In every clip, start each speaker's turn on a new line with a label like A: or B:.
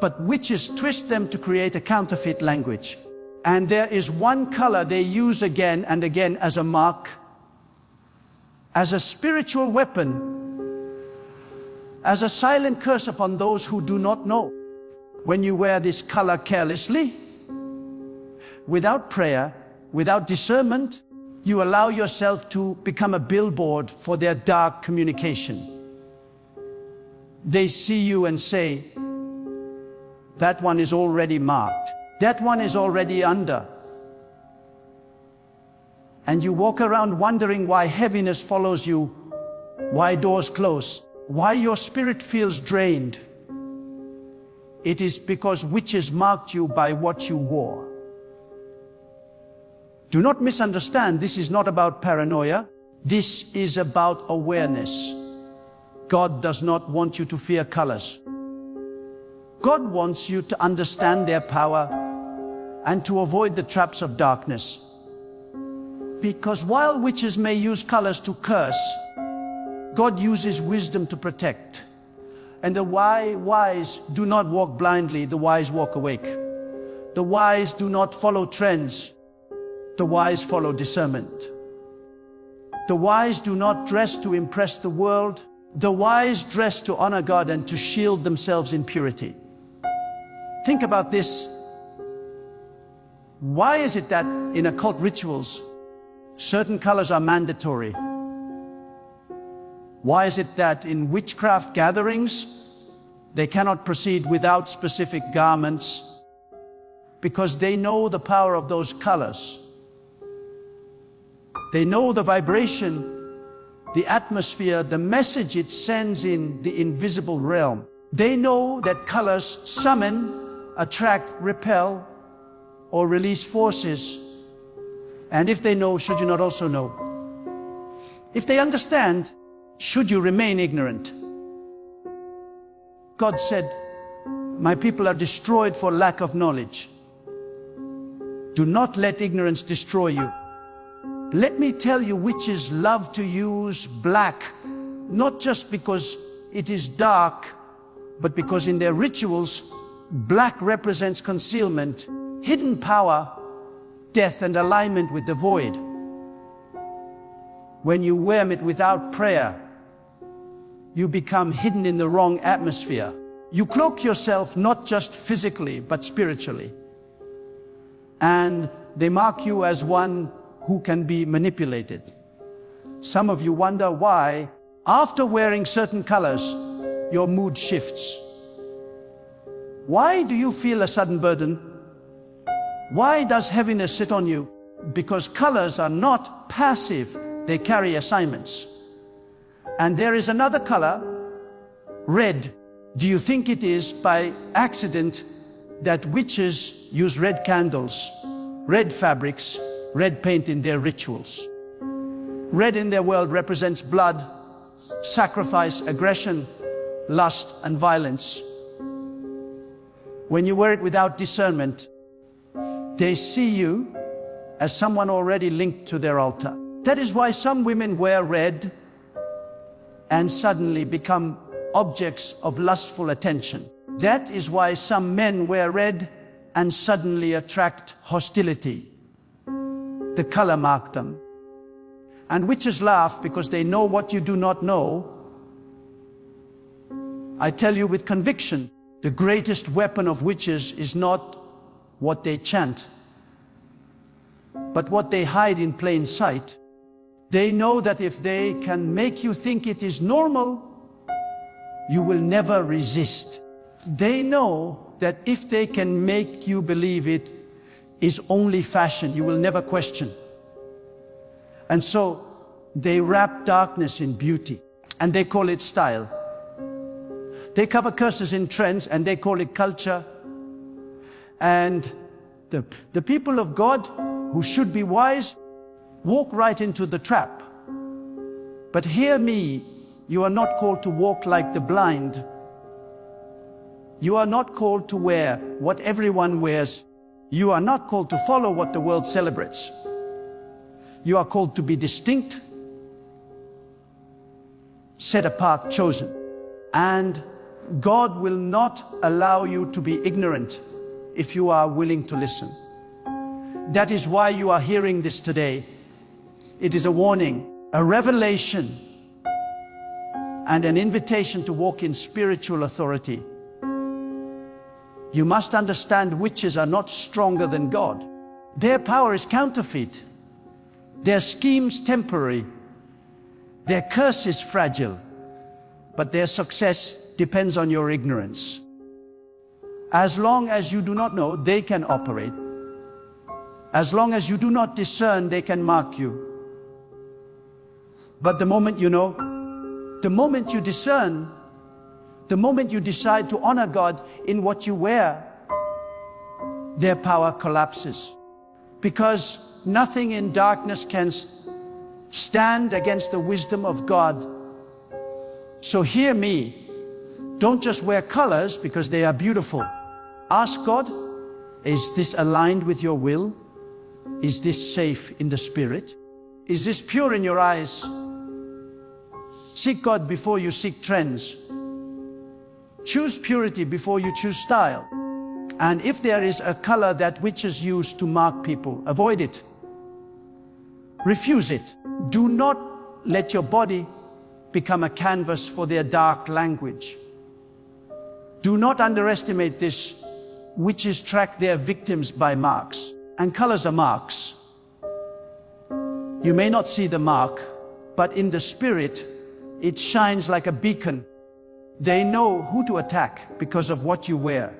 A: But witches twist them to create a counterfeit language. And there is one color they use again and again as a mark, as a spiritual weapon, as a silent curse upon those who do not know. When you wear this color carelessly, without prayer, without discernment, you allow yourself to become a billboard for their dark communication. They see you and say, that one is already marked. That one is already under. And you walk around wondering why heaviness follows you, why doors close, why your spirit feels drained. It is because witches marked you by what you wore. Do not misunderstand, this is not about paranoia. This is about awareness. God does not want you to fear colors. God wants you to understand their power and to avoid the traps of darkness. Because while witches may use colors to curse, God uses wisdom to protect. And the wise do not walk blindly, the wise walk awake. The wise do not follow trends, the wise follow discernment. The wise do not dress to impress the world, the wise dress to honor God and to shield themselves in purity. Think about this. Why is it that in occult rituals, certain colors are mandatory? Why is it that in witchcraft gatherings, they cannot proceed without specific garments? Because they know the power of those colors. They know the vibration, the atmosphere, the message it sends in the invisible realm. They know that colors summon, attract, repel, or release forces. And if they know, should you not also know? If they understand, should you remain ignorant? God said, my people are destroyed for lack of knowledge. Do not let ignorance destroy you. Let me tell you, witches love to use black, not just because it is dark, but because in their rituals, black represents concealment, hidden power, death, and alignment with the void. When you wear it without prayer, you become hidden in the wrong atmosphere. You cloak yourself not just physically, but spiritually. And they mark you as one who can be manipulated. Some of you wonder why, after wearing certain colors, your mood shifts. Why do you feel a sudden burden? Why does heaviness sit on you? Because colors are not passive, they carry assignments. And there is another color, red. Do you think it is by accident that witches use red candles, red fabrics, red paint in their rituals? Red in their world represents blood, sacrifice, aggression, lust, and violence. When you wear it without discernment, they see you as someone already linked to their altar. That is why some women wear red and suddenly become objects of lustful attention. That is why some men wear red and suddenly attract hostility. The color marked them. And witches laugh because they know what you do not know. I tell you with conviction, the greatest weapon of witches is not what they chant, but what they hide in plain sight. They know that if they can make you think it is normal, you will never resist. They know that if they can make you believe it is only fashion, you will never question. And so they wrap darkness in beauty, and they call it style. They cover curses in trends, and they call it culture. And the people of God, who should be wise, walk right into the trap. But hear me, you are not called to walk like the blind. You are not called to wear what everyone wears. You are not called to follow what the world celebrates. You are called to be distinct, set apart, chosen. And God will not allow you to be ignorant if you are willing to listen. That is why you are hearing this today. It is a warning, a revelation, and an invitation to walk in spiritual authority. You must understand witches are not stronger than God. Their power is counterfeit. Their schemes temporary. Their curse is fragile. But their success depends on your ignorance. As long as you do not know, they can operate. As long as you do not discern, they can mark you. But the moment you know, the moment you discern, the moment you decide to honor God in what you wear, their power collapses. Because nothing in darkness can stand against the wisdom of God. So hear me. Don't just wear colors because they are beautiful. Ask God, is this aligned with your will? Is this safe in the spirit? Is this pure in your eyes? Seek God before you seek trends. Choose purity before you choose style. And if there is a color that witches use to mark people, avoid it. Refuse it. Do not let your body become a canvas for their dark language. Do not underestimate this. Witches track their victims by marks. And colors are marks. You may not see the mark, but in the spirit, it shines like a beacon. They know who to attack because of what you wear.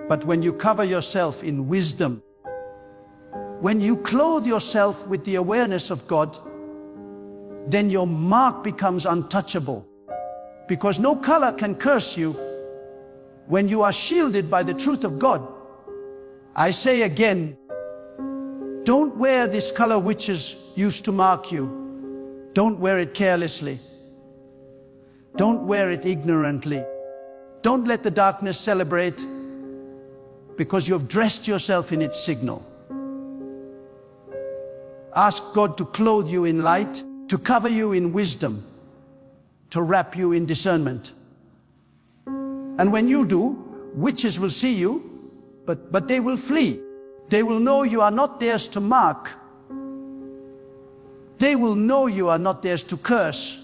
A: But when you cover yourself in wisdom, when you clothe yourself with the awareness of God, then your mark becomes untouchable. Because no color can curse you when you are shielded by the truth of God. I say again, don't wear this color witches used to mark you. Don't wear it carelessly. Don't wear it ignorantly. Don't let the darkness celebrate because you have dressed yourself in its signal. Ask God to clothe you in light, to cover you in wisdom, to wrap you in discernment. And when you do, witches will see you, but they will flee. They will know you are not theirs to mark. They will know you are not theirs to curse.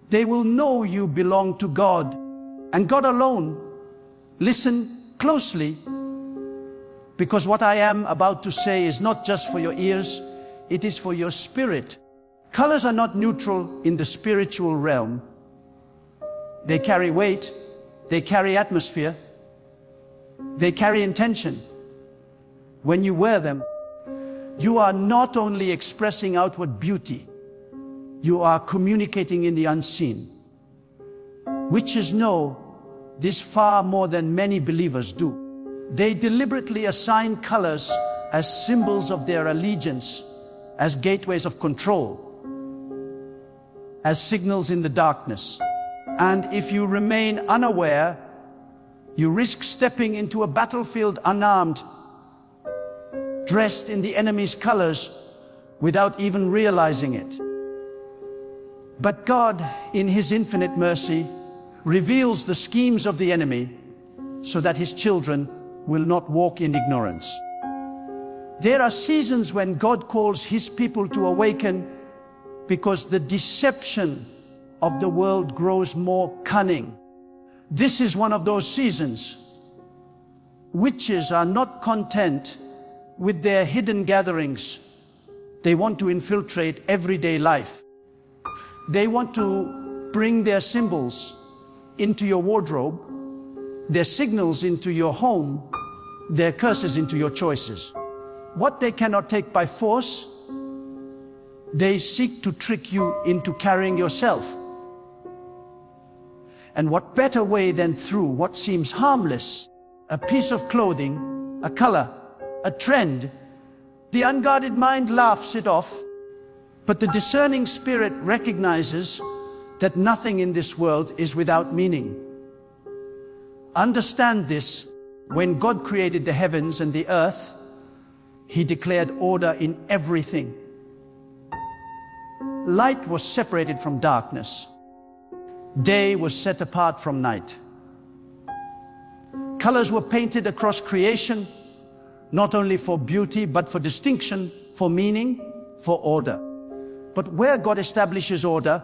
A: They will know you belong to God and God alone. Listen closely, because what I am about to say is not just for your ears, it is for your spirit. Colors are not neutral in the spiritual realm. They carry weight, they carry atmosphere, they carry intention. When you wear them, you are not only expressing outward beauty, you are communicating in the unseen. Witches know this far more than many believers do. They deliberately assign colors as symbols of their allegiance, as gateways of control, as signals in the darkness. And if you remain unaware, you risk stepping into a battlefield unarmed, dressed in the enemy's colors without even realizing it. But God, in His infinite mercy, reveals the schemes of the enemy so that His children will not walk in ignorance. There are seasons when God calls His people to awaken because the deception of the world grows more cunning. This is one of those seasons. Witches are not content with their hidden gatherings. They want to infiltrate everyday life. They want to bring their symbols into your wardrobe, their signals into your home, their curses into your choices. What they cannot take by force, they seek to trick you into carrying yourself. And what better way than through what seems harmless, a piece of clothing, a color, a trend. The unguarded mind laughs it off, but the discerning spirit recognizes that nothing in this world is without meaning. Understand this: when God created the heavens and the earth, He declared order in everything. Light was separated from darkness. Day was set apart from night. Colors were painted across creation, not only for beauty, but for distinction, for meaning, for order. But where God establishes order,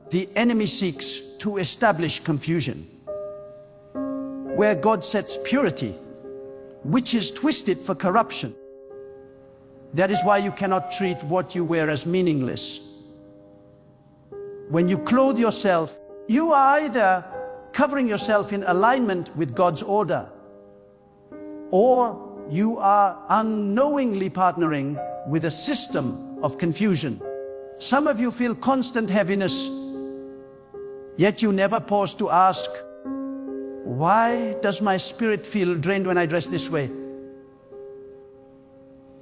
A: the enemy seeks to establish confusion. Where God sets purity, witches twist it for corruption. That is why you cannot treat what you wear as meaningless. When you clothe yourself, you are either covering yourself in alignment with God's order, or you are unknowingly partnering with a system of confusion. Some of you feel constant heaviness, yet you never pause to ask, why does my spirit feel drained when I dress this way?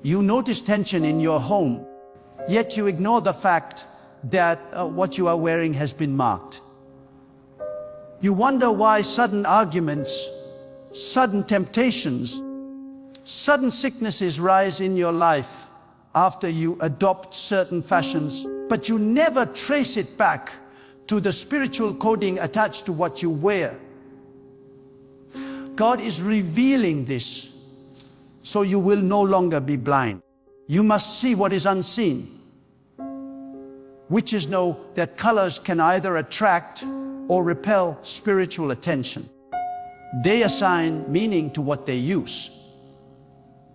A: You notice tension in your home, yet you ignore the fact that what you are wearing has been marked. You wonder why sudden arguments, sudden temptations, sudden sicknesses rise in your life after you adopt certain fashions, but you never trace it back to the spiritual coding attached to what you wear. God is revealing this, so you will no longer be blind. You must see what is unseen. Witches know that colors can either attract or repel spiritual attention. They assign meaning to what they use.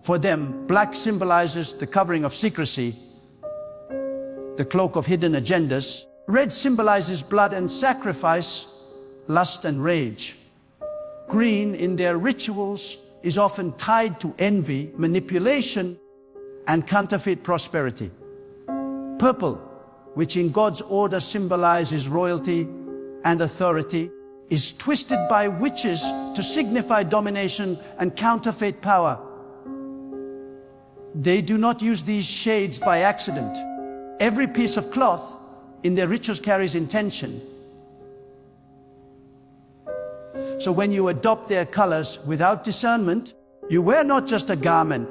A: For them, black symbolizes the covering of secrecy, the cloak of hidden agendas. Red symbolizes blood and sacrifice, lust and rage. Green, in their rituals, is often tied to envy, manipulation, and counterfeit prosperity. Purple, which in God's order symbolizes royalty and authority, is twisted by witches to signify domination and counterfeit power. They do not use these shades by accident. Every piece of cloth in their rituals carries intention. So when you adopt their colors without discernment, you wear not just a garment,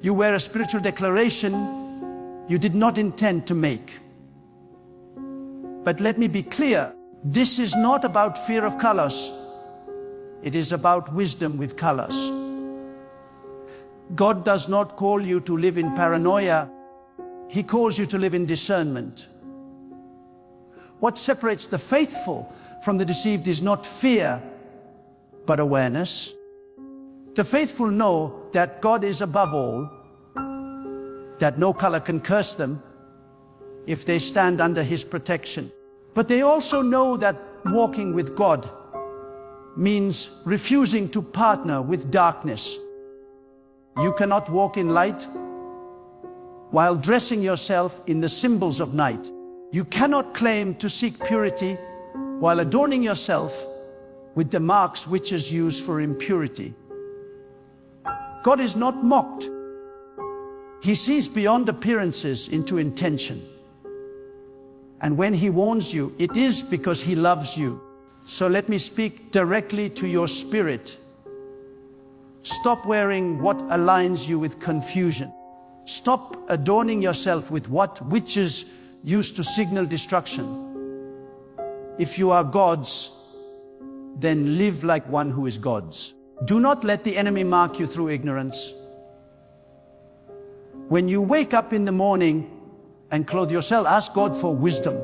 A: you wear a spiritual declaration you did not intend to make. But let me be clear, this is not about fear of colors. It is about wisdom with colors. God does not call you to live in paranoia. He calls you to live in discernment. What separates the faithful from the deceived is not fear, but awareness. The faithful know that God is above all, that no color can curse them if they stand under His protection. But they also know that walking with God means refusing to partner with darkness. You cannot walk in light while dressing yourself in the symbols of night. You cannot claim to seek purity while adorning yourself with the marks witches use for impurity. God is not mocked. He sees beyond appearances into intention. And when He warns you, it is because He loves you. So let me speak directly to your spirit. Stop wearing what aligns you with confusion. Stop adorning yourself with what witches use to signal destruction. If you are God's, then live like one who is God's. Do not let the enemy mark you through ignorance. When you wake up in the morning and clothe yourself, ask God for wisdom.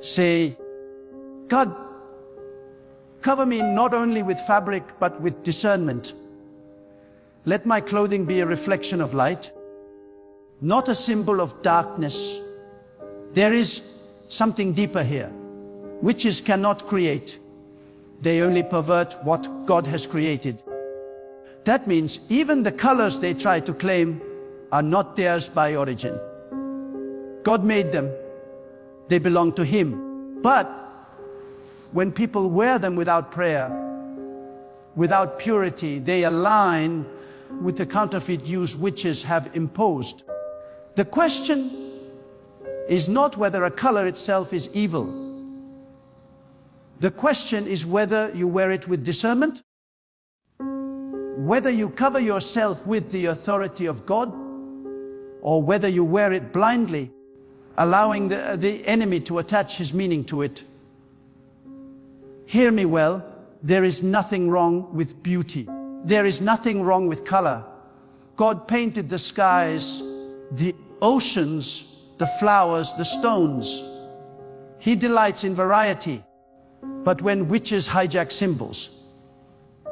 A: Say, God, cover me not only with fabric, but with discernment. Let my clothing be a reflection of light, not a symbol of darkness. There is something deeper here. Witches cannot create. They only pervert what God has created. That means even the colors they try to claim are not theirs by origin. God made them. They belong to Him. But when people wear them without prayer, without purity, they align with the counterfeit use witches have imposed. The question is not whether a color itself is evil. The question is whether you wear it with discernment, whether you cover yourself with the authority of God, or whether you wear it blindly allowing the enemy to attach his meaning to it. Hear me well, there is nothing wrong with beauty. There is nothing wrong with color. God painted the skies, the oceans, the flowers, the stones. He delights in variety. But when witches hijack symbols,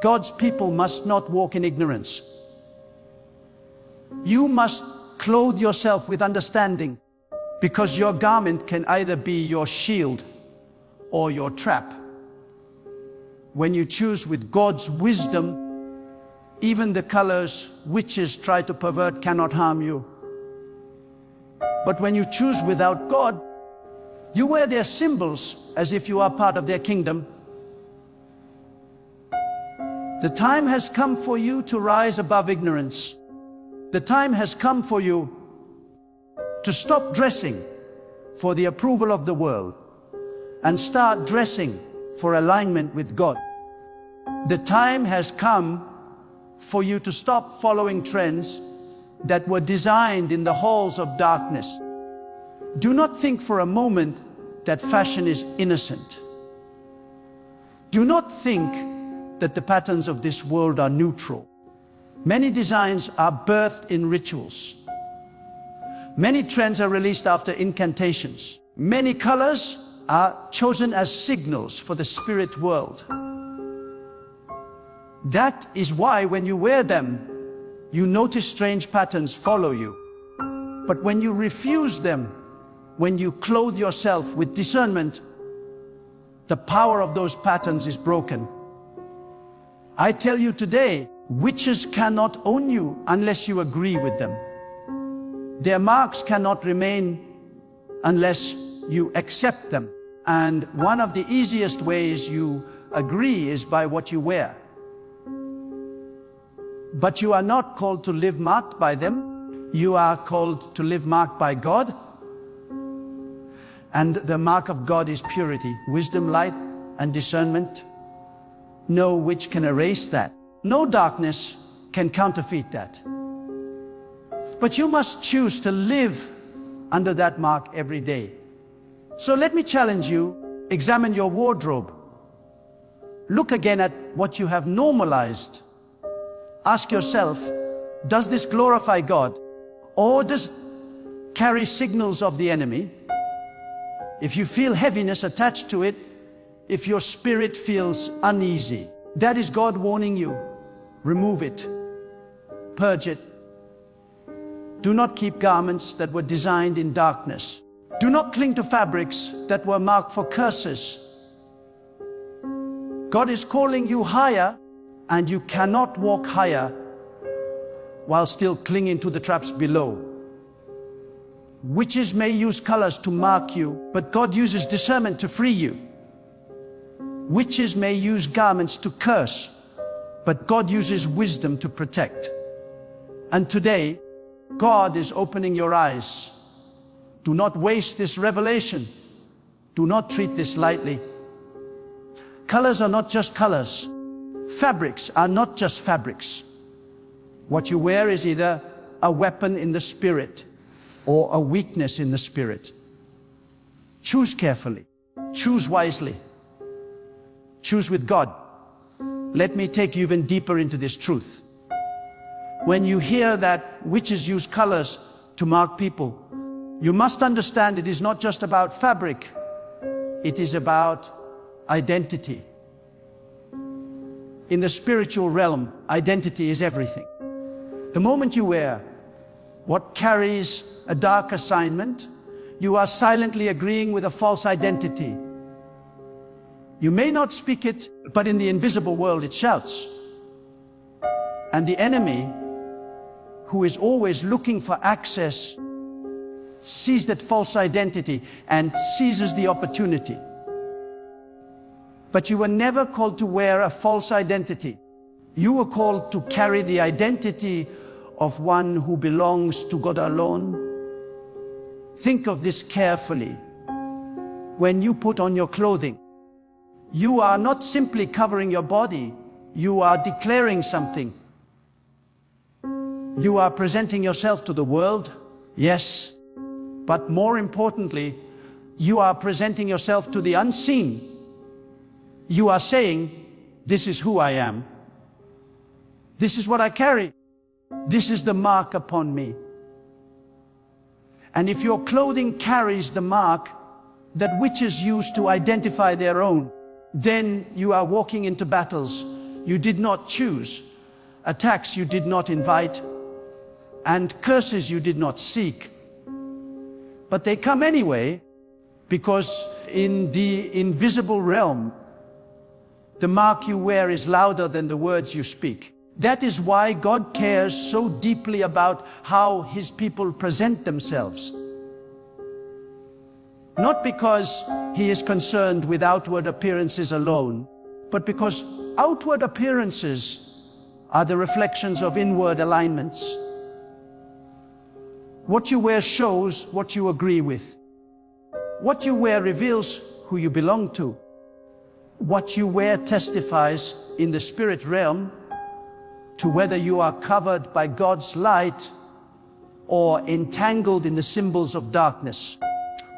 A: God's people must not walk in ignorance. You must clothe yourself with understanding, because your garment can either be your shield or your trap. When you choose with God's wisdom, even the colors witches try to pervert cannot harm you. But when you choose without God, you wear their symbols as if you are part of their kingdom. The time has come for you to rise above ignorance. The time has come for you to stop dressing for the approval of the world and start dressing for alignment with God. The time has come for you to stop following trends that were designed in the halls of darkness. Do not think for a moment that fashion is innocent. Do not think that the patterns of this world are neutral. Many designs are birthed in rituals. Many trends are released after incantations. Many colors are chosen as signals for the spirit world. That is why when you wear them, you notice strange patterns follow you. But when you refuse them, when you clothe yourself with discernment, the power of those patterns is broken. I tell you today, witches cannot own you unless you agree with them. Their marks cannot remain unless you accept them. And one of the easiest ways you agree is by what you wear. But you are not called to live marked by them. You are called to live marked by God. And the mark of God is purity, wisdom, light, and discernment. No witch can erase that. No darkness can counterfeit that. But you must choose to live under that mark every day. So let me challenge you, examine your wardrobe. Look again at what you have normalized. Ask yourself, does this glorify God, or does it carry signals of the enemy? If you feel heaviness attached to it, if your spirit feels uneasy, that is God warning you. Remove it. Purge it. Do not keep garments that were designed in darkness. Do not cling to fabrics that were marked for curses. God is calling you higher, and you cannot walk higher while still clinging to the traps below. Witches may use colors to mark you, but God uses discernment to free you. Witches may use garments to curse, but God uses wisdom to protect. And today, God is opening your eyes. Do not waste this revelation. Do not treat this lightly. Colors are not just colors. Fabrics are not just fabrics. What you wear is either a weapon in the spirit or a weakness in the spirit. Choose carefully. Choose wisely. Choose with God. Let me take you even deeper into this truth. When you hear that witches use colors to mark people, you must understand it is not just about fabric. It is about identity. In the spiritual realm, identity is everything. The moment you wear what carries a dark assignment, you are silently agreeing with a false identity. You may not speak it, but in the invisible world it shouts. And the enemy, who is always looking for access, sees that false identity and seizes the opportunity. But you were never called to wear a false identity. You were called to carry the identity of one who belongs to God alone. Think of this carefully. When you put on your clothing, you are not simply covering your body, you are declaring something. You are presenting yourself to the world, yes, But more importantly, you are presenting yourself to the unseen. You are saying, this is who I am. This is what I carry. This is the mark upon me. And if your clothing carries the mark that witches use to identify their own, then you are walking into battles you did not choose, attacks you did not invite, and curses you did not seek. But they come anyway, because in the invisible realm, the mark you wear is louder than the words you speak. That is why God cares so deeply about how His people present themselves. Not because He is concerned with outward appearances alone, but because outward appearances are the reflections of inward alignments. What you wear shows what you agree with. What you wear reveals who you belong to. What you wear testifies in the spirit realm to whether you are covered by God's light or entangled in the symbols of darkness.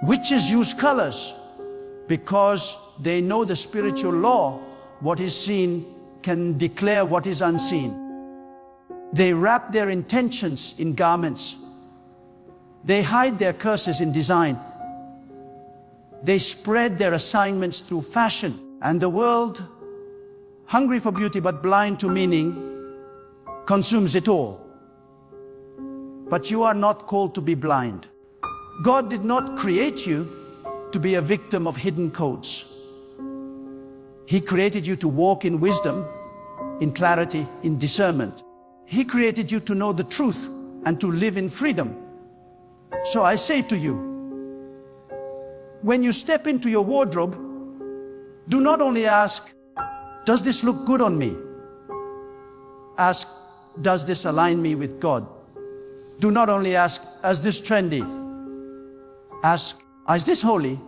A: Witches use colors because they know the spiritual law. What is seen can declare what is unseen. They wrap their intentions in garments. They hide their curses in design. They spread their assignments through fashion. And the world, hungry for beauty but blind to meaning, consumes it all. But you are not called to be blind. God did not create you to be a victim of hidden codes. He created you to walk in wisdom, in clarity, in discernment. He created you to know the truth and to live in freedom. So I say to you, when you step into your wardrobe, do not only ask, does this look good on me? Ask, does this align me with God? Do not only ask, is this trendy? Ask, is this holy?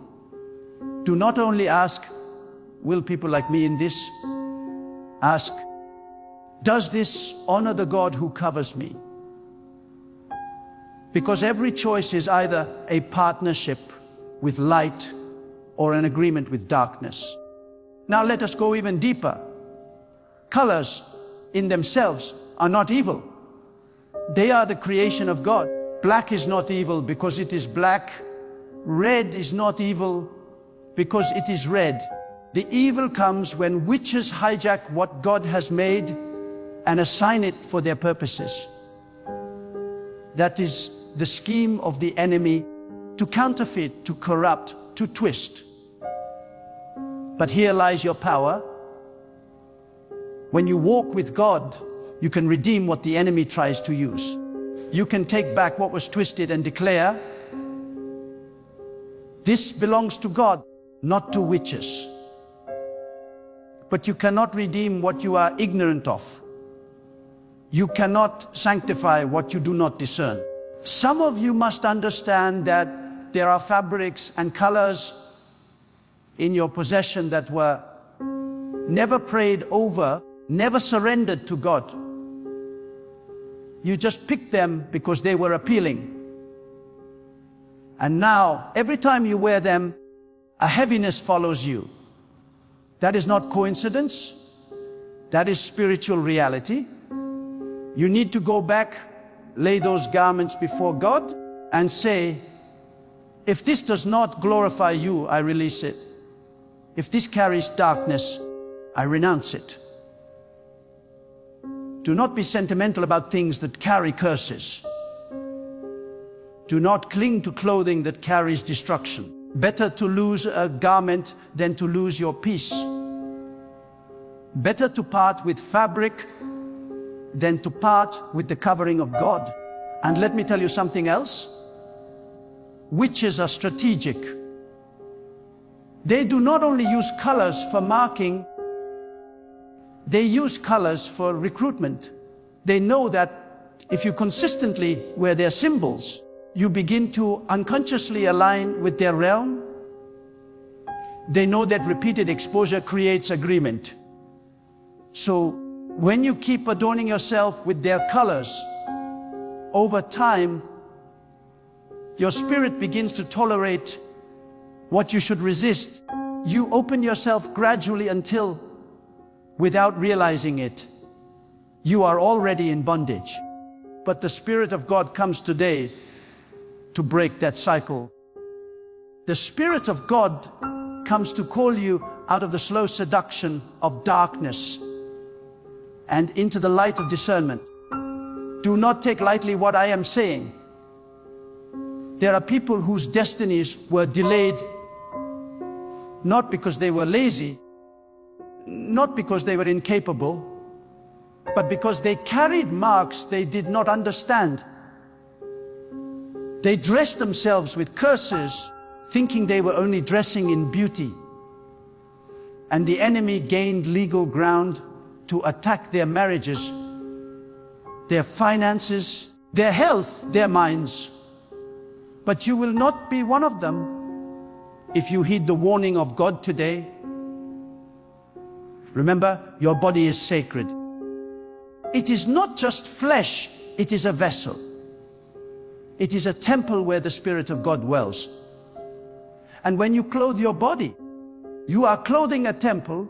A: Do not only ask, will people like me in this? Ask, does this honor the God who covers me? Because every choice is either a partnership with light or an agreement with darkness. Now let us go even deeper. Colors in themselves are not evil. They are the creation of God. Black is not evil because it is black. Red is not evil because it is red. The evil comes when witches hijack what God has made and assign it for their purposes. That is the scheme of the enemy to counterfeit, to corrupt, to twist. But here lies your power. When you walk with God, you can redeem what the enemy tries to use. You can take back what was twisted and declare, this belongs to God, not to witches. But you cannot redeem what you are ignorant of. You cannot sanctify what you do not discern. Some of you must understand that there are fabrics and colors in your possession that were never prayed over, never surrendered to God. You just picked them because they were appealing. And now, every time you wear them, a heaviness follows you. That is not coincidence. That is spiritual reality. You need to go back, lay those garments before God, and say, if this does not glorify you, I release it. If this carries darkness, I renounce it. Do not be sentimental about things that carry curses. Do not cling to clothing that carries destruction. Better to lose a garment than to lose your peace. Better to part with fabric than to part with the covering of God. And let me tell you something else. Witches are strategic. They do not only use colors for marking, they use colors for recruitment. They know that if you consistently wear their symbols, you begin to unconsciously align with their realm. They know that repeated exposure creates agreement. So when you keep adorning yourself with their colors, over time, Your spirit begins to tolerate what you should resist. You open yourself gradually until, without realizing it, you are already in bondage. But the Spirit of God comes today to break that cycle. The Spirit of God comes to call you out of the slow seduction of darkness and into the light of discernment. Do not take lightly what I am saying. There are people whose destinies were delayed, not because they were lazy, not because they were incapable, but because they carried marks they did not understand. They dressed themselves with curses, thinking they were only dressing in beauty. And the enemy gained legal ground to attack their marriages, their finances, their health, their minds. But you will not be one of them if you heed the warning of God today. Remember, your body is sacred. It is not just flesh, it is a vessel. It is a temple where the Spirit of God dwells. And when you clothe your body, you are clothing a temple.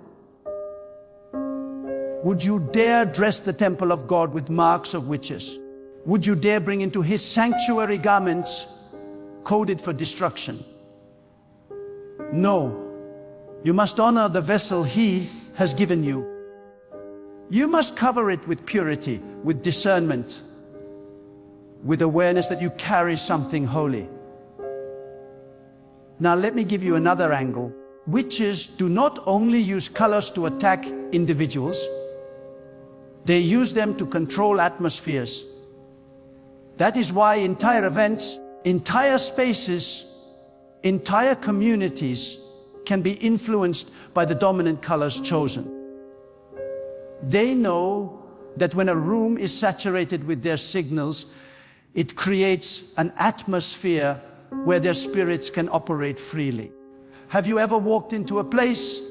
A: Would you dare dress the temple of God with marks of witches? Would you dare bring into His sanctuary garments coded for destruction? No. You must honor the vessel He has given you. You must cover it with purity, with discernment, with awareness that you carry something holy. Now let me give you another angle. Witches do not only use colors to attack individuals, they use them to control atmospheres. That is why entire events, entire spaces, entire communities can be influenced by the dominant colors chosen. They know that when a room is saturated with their signals, it creates an atmosphere where their spirits can operate freely. Have you ever walked into a place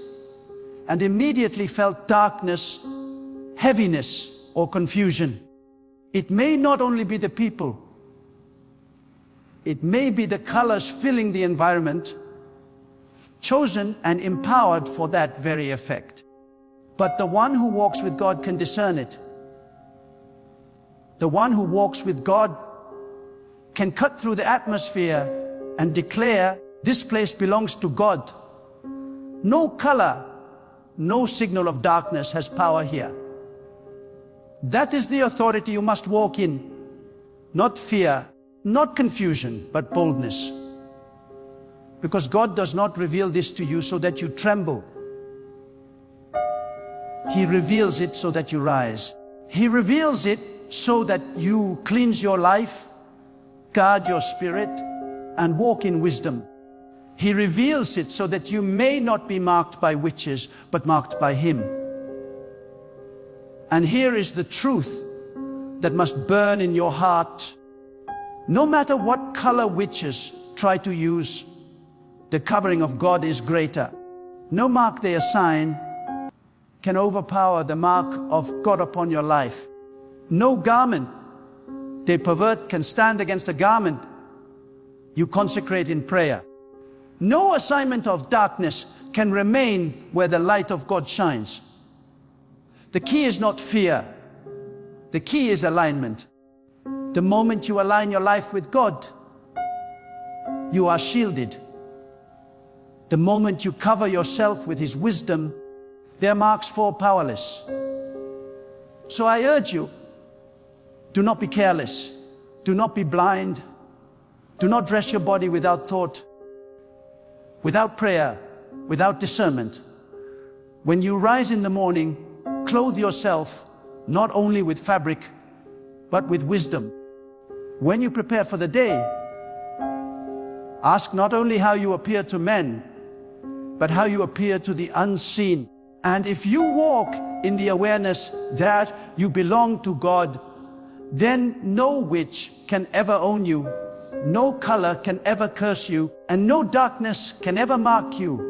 A: and immediately felt darkness, heaviness, or confusion? It may not only be the people, it may be the colors filling the environment, chosen and empowered for that very effect. But the one who walks with God can discern it. The one who walks with God can cut through the atmosphere and declare, this place belongs to God. No color, no signal of darkness has power here. That is the authority you must walk in. Not fear, not confusion, but boldness. Because God does not reveal this to you so that you tremble. He reveals it so that you rise. He reveals it so that you cleanse your life, guard your spirit, and walk in wisdom. He reveals it so that you may not be marked by witches, but marked by Him. And here is the truth that must burn in your heart. No matter what color witches try to use, the covering of God is greater. No mark they assign can overpower the mark of God upon your life. No garment they pervert can stand against a garment you consecrate in prayer. No assignment of darkness can remain where the light of God shines. The key is not fear. The key is alignment. The moment you align your life with God, you are shielded. The moment you cover yourself with His wisdom, their marks fall powerless. So I urge you, do not be careless. Do not be blind. Do not dress your body without thought, without prayer, without discernment. When you rise in the morning, clothe yourself not only with fabric, but with wisdom. When you prepare for the day, ask not only how you appear to men, but how you appear to the unseen. And if you walk in the awareness that you belong to God, then no witch can ever own you, no color can ever curse you, and no darkness can ever mark you.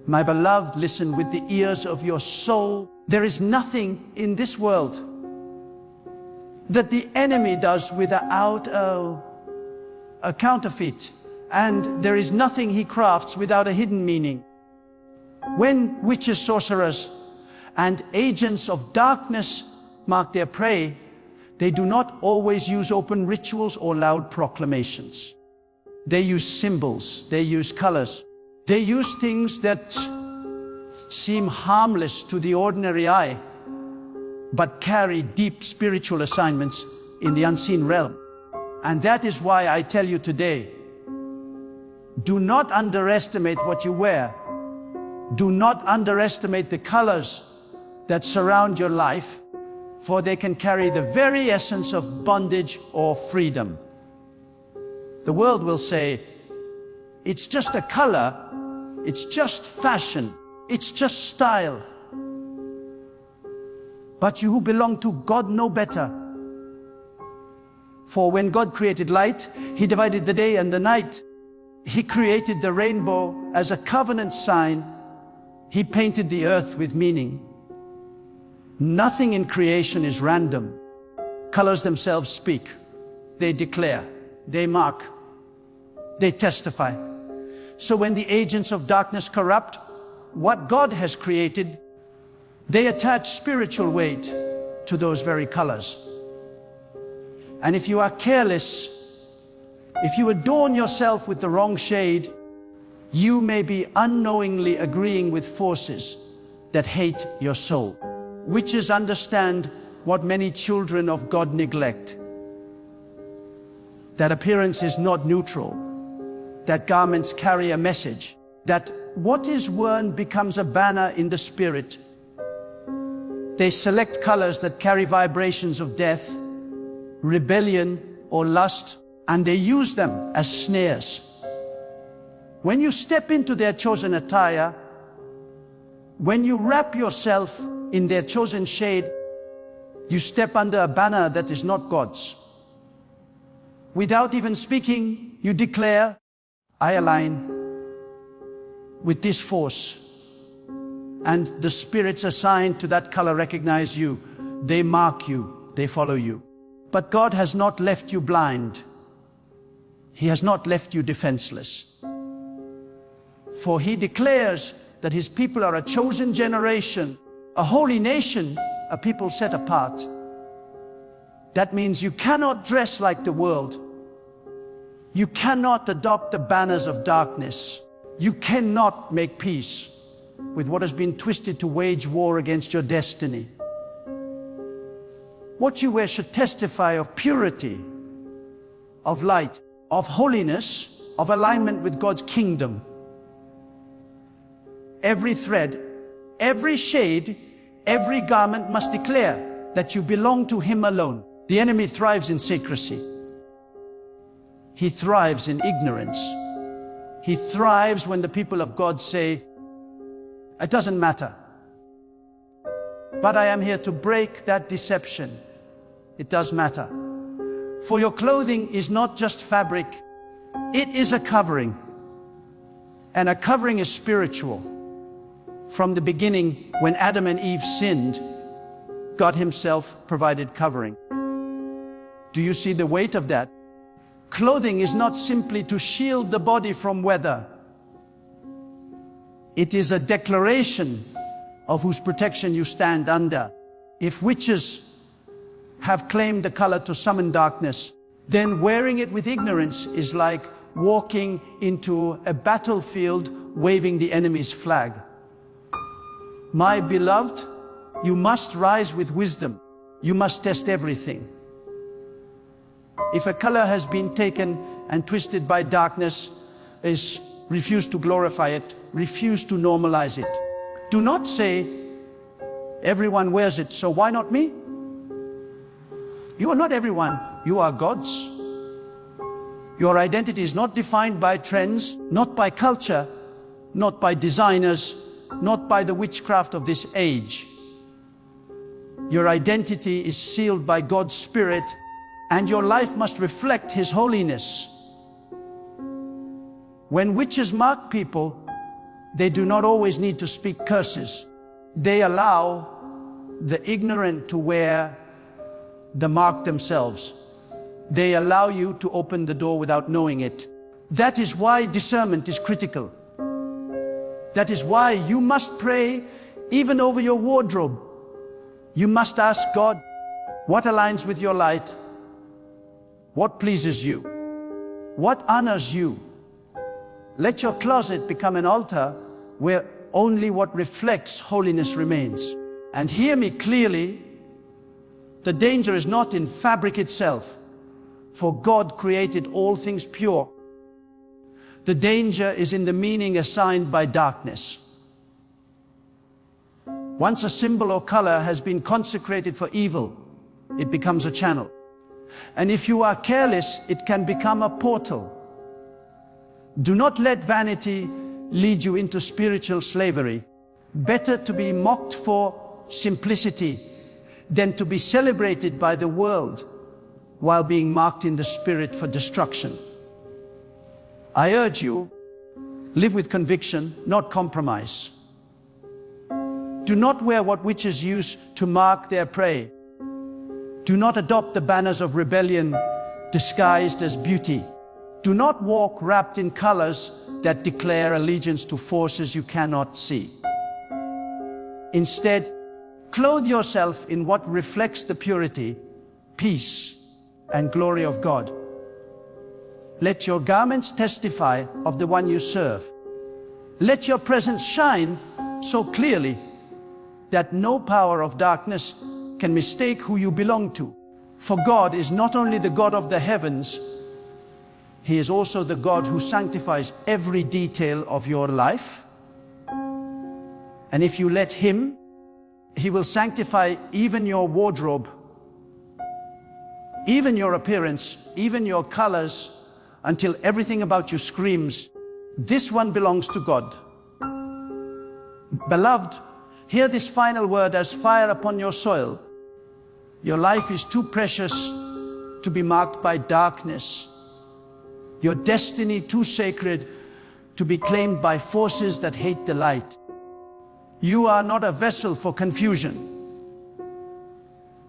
A: My beloved, listen with the ears of your soul. There is nothing in this world that the enemy does without a counterfeit, and there is nothing he crafts without a hidden meaning. When witches, sorcerers, and agents of darkness mark their prey, they do not always use open rituals or loud proclamations. They use symbols, they use colors, they use things that seem harmless to the ordinary eye, but carry deep spiritual assignments in the unseen realm. And that is why I tell you today, do not underestimate what you wear. Do not underestimate the colors that surround your life, for they can carry the very essence of bondage or freedom. The world will say, it's just a color, it's just fashion, it's just style. But you who belong to God know better. For when God created light, He divided the day and the night. He created the rainbow as a covenant sign. He painted the earth with meaning. Nothing in creation is random. Colors themselves speak. They declare. They mark. They testify. So when the agents of darkness corrupt what God has created, they attach spiritual weight to those very colors. And if you are careless, if you adorn yourself with the wrong shade, you may be unknowingly agreeing with forces that hate your soul. Witches understand what many children of God neglect. That appearance is not neutral. That garments carry a message. That what is worn becomes a banner in the spirit. They select colors that carry vibrations of death, rebellion, or lust, and they use them as snares. When you step into their chosen attire, when you wrap yourself in their chosen shade, you step under a banner that is not God's. Without even speaking, you declare, I align with this force. And the spirits assigned to that color recognize you. They mark you. They follow you. But God has not left you blind. He has not left you defenseless. For He declares that His people are a chosen generation, a holy nation, a people set apart. That means you cannot dress like the world. You cannot adopt the banners of darkness. You cannot make peace with what has been twisted to wage war against your destiny. What you wear should testify of purity, of light, of holiness, of alignment with God's kingdom. Every thread, every shade, every garment must declare that you belong to Him alone. The enemy thrives in secrecy. He thrives in ignorance. He thrives when the people of God say, it doesn't matter. But I am here to break that deception. It does matter. For your clothing is not just fabric, it is a covering. And a covering is spiritual. From the beginning, when Adam and Eve sinned, God Himself provided covering. Do you see the weight of that? Clothing is not simply to shield the body from weather. It is a declaration of whose protection you stand under. If witches have claimed the color to summon darkness, then wearing it with ignorance is like walking into a battlefield waving the enemy's flag. My beloved, you must rise with wisdom. You must test everything. If a color has been taken and twisted by darkness, refuse to glorify it, refuse to normalize it. Do not say, everyone wears it, so why not me? You are not everyone, you are God's. Your identity is not defined by trends, not by culture, not by designers, not by the witchcraft of this age. Your identity is sealed by God's Spirit, and your life must reflect His holiness. When witches mark people, they do not always need to speak curses. They allow the ignorant to wear the mark themselves. They allow you to open the door without knowing it. That is why discernment is critical. That is why you must pray even over your wardrobe. You must ask God, what aligns with your light? What pleases you? What honors you? Let your closet become an altar where only what reflects holiness remains. And hear me clearly, the danger is not in fabric itself, for God created all things pure. The danger is in the meaning assigned by darkness. Once a symbol or color has been consecrated for evil, it becomes a channel. And if you are careless, it can become a portal. Do not let vanity lead you into spiritual slavery. Better to be mocked for simplicity than to be celebrated by the world while being marked in the spirit for destruction. I urge you, live with conviction, not compromise. Do not wear what witches use to mark their prey. Do not adopt the banners of rebellion disguised as beauty. Do not walk wrapped in colors that declare allegiance to forces you cannot see. Instead, clothe yourself in what reflects the purity, peace, and glory of God. Let your garments testify of the one you serve. Let your presence shine so clearly that no power of darkness can mistake who you belong to. For God is not only the God of the heavens, He is also the God who sanctifies every detail of your life. And if you let Him, He will sanctify even your wardrobe, even your appearance, even your colors, until everything about you screams, this one belongs to God. Beloved, hear this final word as fire upon your soil. Your life is too precious to be marked by darkness. Your destiny too sacred to be claimed by forces that hate the light. You are not a vessel for confusion.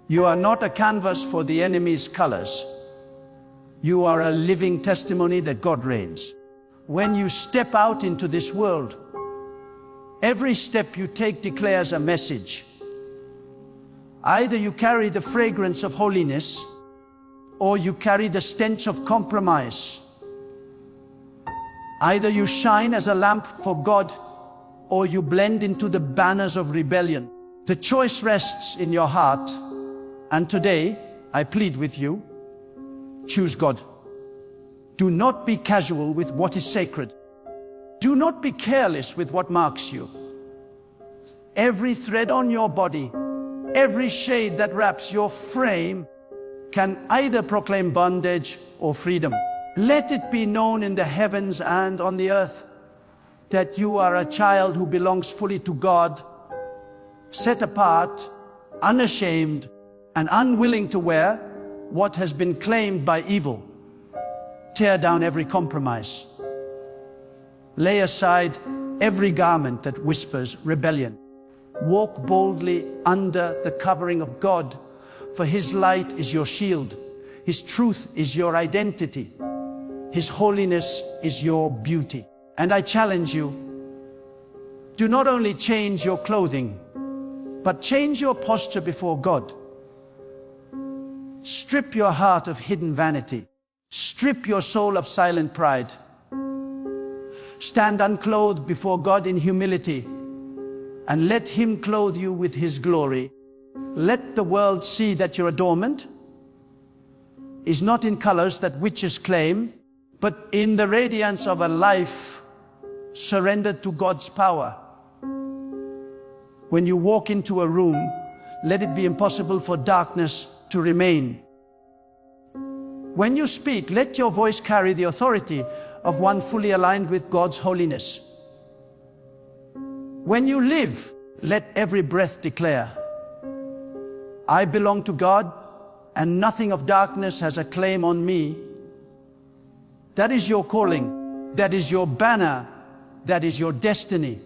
A: You are not a canvas for the enemy's colors. You are a living testimony that God reigns. When you step out into this world, every step you take declares a message. Either you carry the fragrance of holiness, or you carry the stench of compromise. Either you shine as a lamp for God, or you blend into the banners of rebellion. The choice rests in your heart, and today I plead with you, choose God. Do not be casual with what is sacred. Do not be careless with what marks you. Every thread on your body, every shade that wraps your frame can either proclaim bondage or freedom. Let it be known in the heavens and on the earth that you are a child who belongs fully to God, set apart, unashamed, and unwilling to wear what has been claimed by evil. Tear down every compromise. Lay aside every garment that whispers rebellion. Walk boldly under the covering of God, for His light is your shield. His truth is your identity. His holiness is your beauty. And I challenge you, do not only change your clothing, but change your posture before God. Strip your heart of hidden vanity. Strip your soul of silent pride. Stand unclothed before God in humility, and let Him clothe you with His glory. Let the world see that your adornment is not in colors that witches claim, but in the radiance of a life surrendered to God's power. When you walk into a room, let it be impossible for darkness to remain. When you speak, let your voice carry the authority of one fully aligned with God's holiness. When you live, let every breath declare, I belong to God, and nothing of darkness has a claim on me. That is your calling. That is your banner. That is your destiny.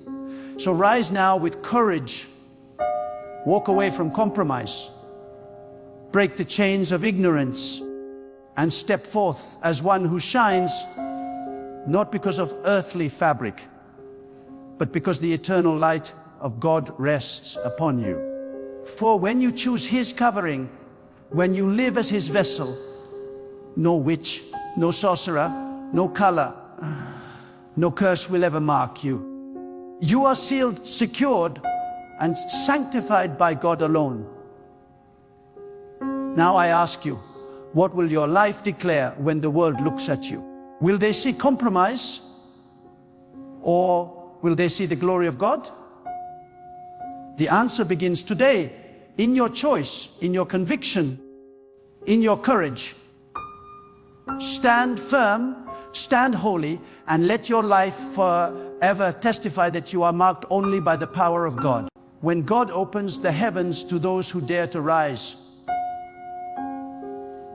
A: So rise now with courage. Walk away from compromise. Break the chains of ignorance. and step forth as one who shines, not because of earthly fabric, but because the eternal light of God rests upon you. For when you choose His covering, when you live as His vessel, no witch, no sorcerer, no color, no curse will ever mark you. You are sealed, secured, and sanctified by God alone. Now I ask you, what will your life declare when the world looks at you? Will they see compromise? Or will they see the glory of God? The answer begins today, in your choice, in your conviction, in your courage. Stand firm, stand holy, and let your life forever testify that you are marked only by the power of God. When God opens the heavens to those who dare to rise,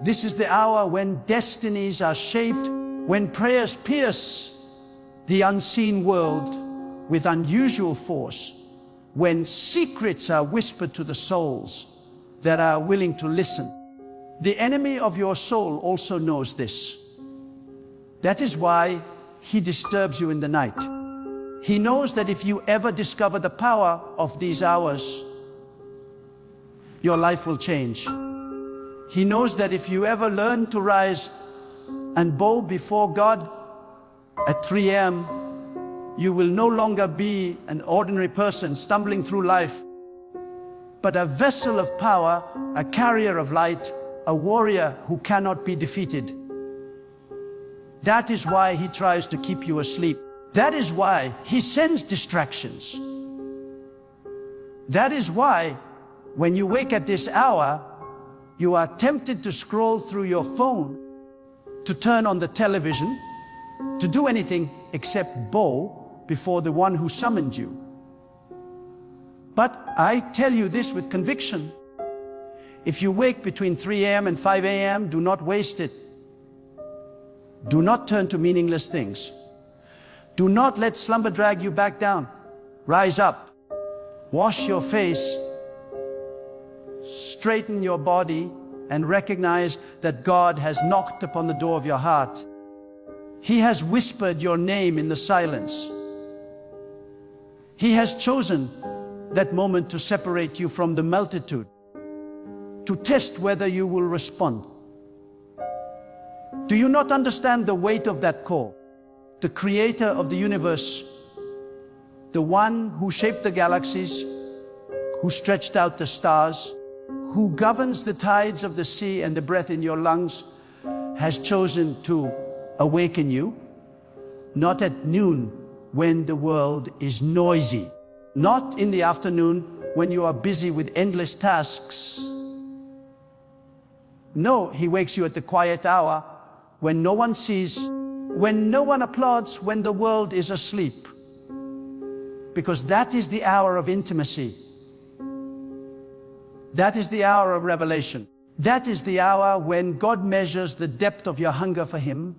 A: this is the hour when destinies are shaped, when prayers pierce the unseen world with unusual force, when secrets are whispered to the souls that are willing to listen. The enemy of your soul also knows this. That is why he disturbs you in the night. He knows that if you ever discover the power of these hours, your life will change. He knows that if you ever learn to rise and bow before God at 3 a.m., you will no longer be an ordinary person stumbling through life, but a vessel of power, a carrier of light, a warrior who cannot be defeated. That is why he tries to keep you asleep. That is why he sends distractions. That is why when you wake at this hour, you are tempted to scroll through your phone, to turn on the television, to do anything except bow before the one who summoned you. But I tell you this with conviction. If you wake between 3 a.m. and 5 a.m., do not waste it. Do not turn to meaningless things. Do not let slumber drag you back down. Rise up. Wash your face. Straighten your body and recognize that God has knocked upon the door of your heart. He has whispered your name in the silence. He has chosen that moment to separate you from the multitude, to test whether you will respond. Do you not understand the weight of that call? The creator of the universe, the one who shaped the galaxies, who stretched out the stars, who governs the tides of the sea and the breath in your lungs, has chosen to awaken you, not at noon when the world is noisy, not in the afternoon when you are busy with endless tasks. No, he wakes you at the quiet hour when no one sees, when no one applauds, when the world is asleep. Because that is the hour of intimacy. That is the hour of revelation. That is the hour when God measures the depth of your hunger for Him.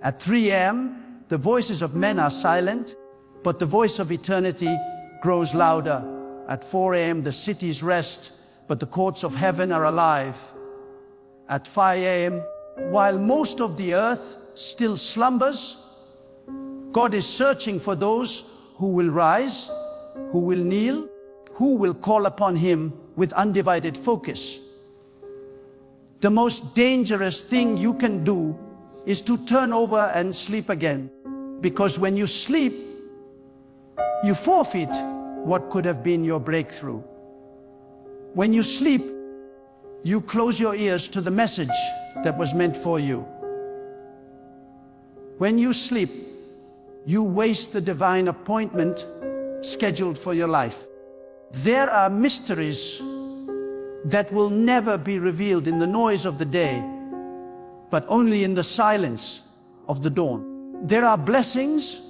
A: At 3 a.m., the voices of men are silent, but the voice of eternity grows louder. At 4 a.m., the cities rest, but the courts of heaven are alive. At 5 a.m., while most of the earth still slumbers, God is searching for those who will rise, who will kneel, who will call upon Him with undivided focus. The most dangerous thing you can do is to turn over and sleep again. Because when you sleep, you forfeit what could have been your breakthrough. When you sleep, you close your ears to the message that was meant for you. When you sleep, you waste the divine appointment scheduled for your life. There are mysteries that will never be revealed in the noise of the day, but only in the silence of the dawn. There are blessings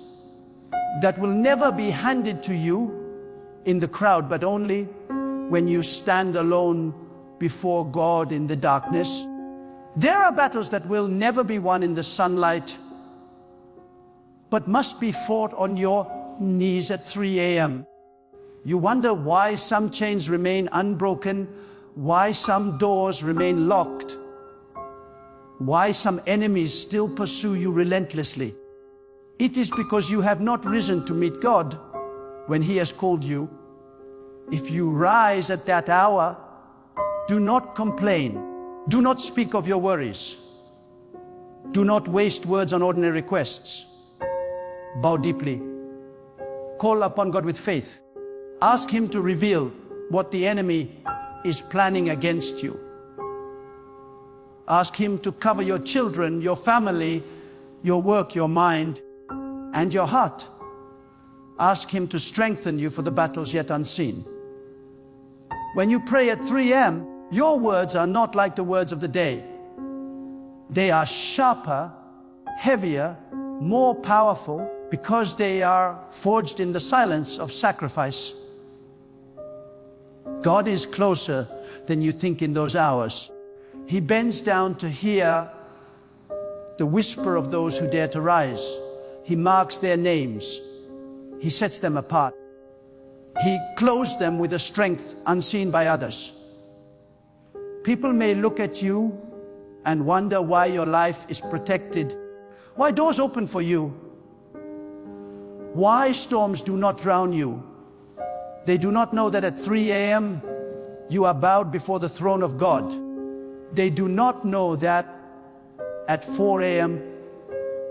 A: that will never be handed to you in the crowd, but only when you stand alone before God in the darkness. There are battles that will never be won in the sunlight, but must be fought on your knees at 3 a.m. You wonder why some chains remain unbroken, why some doors remain locked, why some enemies still pursue you relentlessly. It is because you have not risen to meet God when He has called you. If you rise at that hour, do not complain. Do not speak of your worries. Do not waste words on ordinary requests. Bow deeply. Call upon God with faith. Ask Him to reveal what the enemy is planning against you. Ask Him to cover your children, your family, your work, your mind, and your heart. Ask Him to strengthen you for the battles yet unseen. When you pray at 3 a.m., your words are not like the words of the day. They are sharper, heavier, more powerful, because they are forged in the silence of sacrifice. God is closer than you think in those hours. He bends down to hear the whisper of those who dare to rise. He marks their names. He sets them apart. He clothes them with a strength unseen by others. People may look at you and wonder why your life is protected, why doors open for you, why storms do not drown you. They do not know that at 3 a.m. you are bowed before the throne of God. They do not know that at 4 a.m.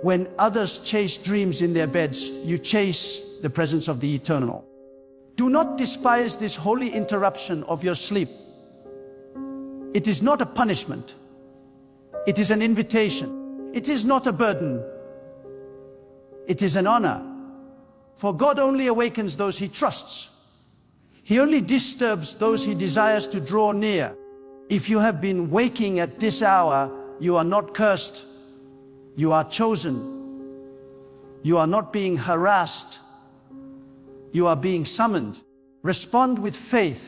A: when others chase dreams in their beds, you chase the presence of the eternal. Do not despise this holy interruption of your sleep. It is not a punishment. It is an invitation. It is not a burden. It is an honor. For God only awakens those He trusts. He only disturbs those He desires to draw near. If you have been waking at this hour, you are not cursed. You are chosen. You are not being harassed. You are being summoned. Respond with faith.